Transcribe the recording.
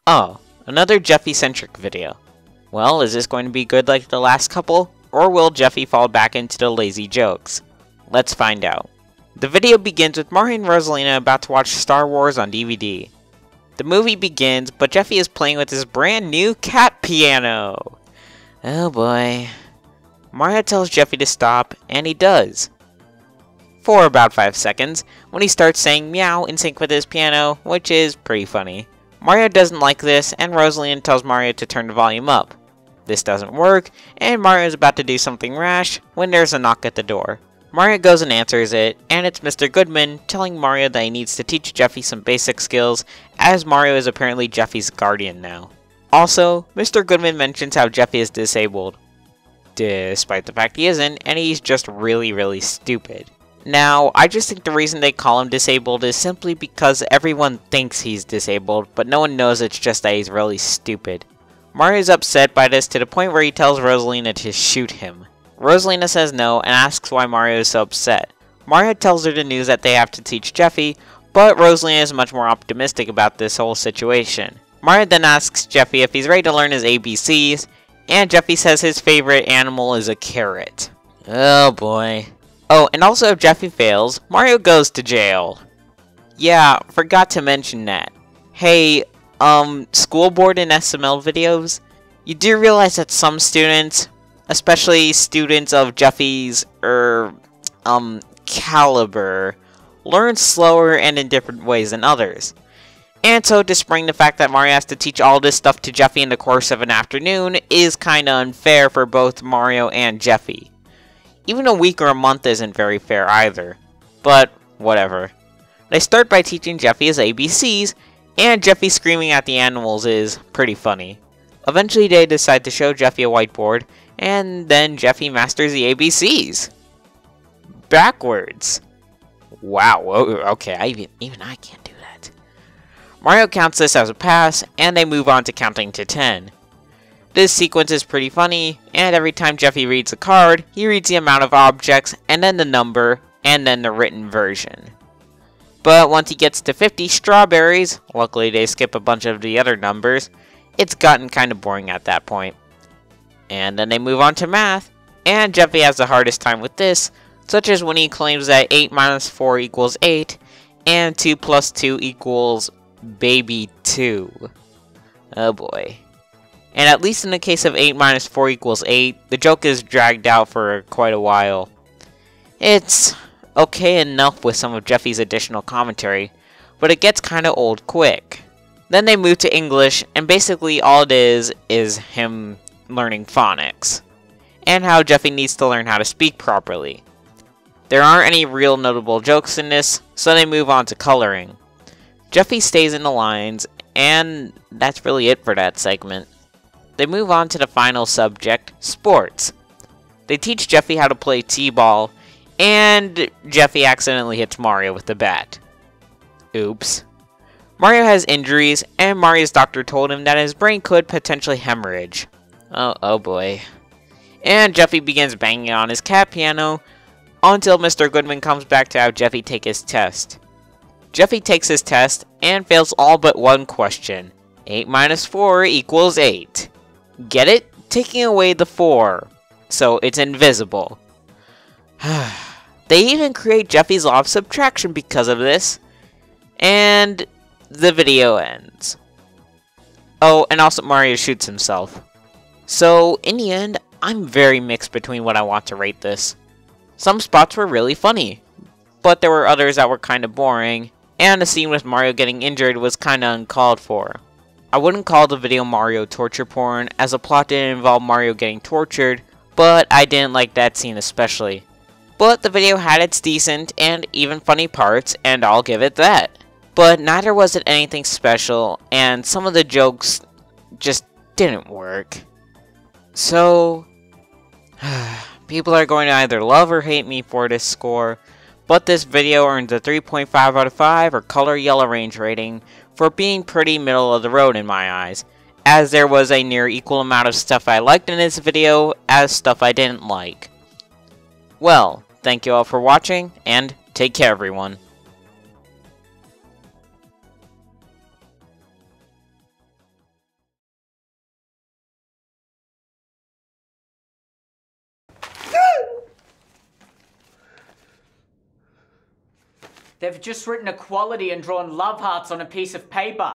Oh, another Jeffy-centric video. Well, is this going to be good like the last couple, or will Jeffy fall back into the lazy jokes? Let's find out. The video begins with Mario and Rosalina about to watch Star Wars on DVD. The movie begins, but Jeffy is playing with his brand new cat piano. Oh boy. Mario tells Jeffy to stop, and he does. For about 5 seconds, when he starts saying meow in sync with his piano, which is pretty funny. Mario doesn't like this, and Rosalina tells Mario to turn the volume up. This doesn't work, and Mario is about to do something rash when there's a knock at the door. Mario goes and answers it, and it's Mr. Goodman telling Mario that he needs to teach Jeffy some basic skills, as Mario is apparently Jeffy's guardian now. Also, Mr. Goodman mentions how Jeffy is disabled, despite the fact he isn't, and he's just really stupid. Now, I just think the reason they call him disabled is simply because everyone thinks he's disabled, but no one knows it's just that he's really stupid. Mario's upset by this to the point where he tells Rosalina to shoot him. Rosalina says no and asks why Mario is so upset. Mario tells her the news that they have to teach Jeffy, but Rosalina is much more optimistic about this whole situation. Mario then asks Jeffy if he's ready to learn his ABCs, and Jeffy says his favorite animal is a carrot. Oh boy. Oh, and also if Jeffy fails, Mario goes to jail. Yeah, forgot to mention that. Hey, school board and SML videos, you do realize that some students, especially students of Jeffy's, caliber, learn slower and in different ways than others. And so to spring the fact that Mario has to teach all this stuff to Jeffy in the course of an afternoon is kinda unfair for both Mario and Jeffy. Even a week or a month isn't very fair either. But, whatever. They start by teaching Jeffy his ABCs, and Jeffy screaming at the animals is pretty funny. Eventually they decide to show Jeffy a whiteboard, and then Jeffy masters the ABCs. Backwards. Wow, okay, even I can't do that. Mario counts this as a pass, and they move on to counting to 10. This sequence is pretty funny, and every time Jeffy reads a card, he reads the amount of objects, and then the number, and then the written version. But once he gets to 50 strawberries, luckily they skip a bunch of the other numbers, it's gotten kinda boring at that point. And then they move on to math, and Jeffy has the hardest time with this, such as when he claims that 8 minus 4 equals 8, and 2 plus 2 equals baby 2. Oh boy. And at least in the case of 8 minus 4 equals 8, the joke is dragged out for quite a while. It's okay enough with some of Jeffy's additional commentary, but it gets kinda old quick. Then they move to English, and basically all it is him learning phonics, and how Jeffy needs to learn how to speak properly. There aren't any real notable jokes in this, so they move on to coloring. Jeffy stays in the lines, and that's really it for that segment. They move on to the final subject, sports. They teach Jeffy how to play t-ball, and Jeffy accidentally hits Mario with the bat. Oops. Mario has injuries, and Mario's doctor told him that his brain could potentially hemorrhage. Oh boy. And Jeffy begins banging on his cat piano, until Mr. Goodman comes back to have Jeffy take his test. Jeffy takes his test, and fails all but one question. 8 minus 4 equals 8. Get it? Taking away the 4. So it's invisible. They even create Jeffy's law of subtraction because of this. And the video ends. Oh, and also Mario shoots himself. So, in the end, I'm very mixed between what I want to rate this. Some spots were really funny, but there were others that were kinda boring, and the scene with Mario getting injured was kinda uncalled for. I wouldn't call the video Mario torture porn, as the plot didn't involve Mario getting tortured, but I didn't like that scene especially. But the video had its decent and even funny parts, and I'll give it that. But neither was it anything special, and some of the jokes just didn't work. So, people are going to either love or hate me for this score, but this video earns a 3.5 out of 5 or color yellow range rating for being pretty middle of the road in my eyes, as there was a near equal amount of stuff I liked in this video as stuff I didn't like. Well, thank you all for watching, and take care everyone. They've just written equality and drawn love hearts on a piece of paper.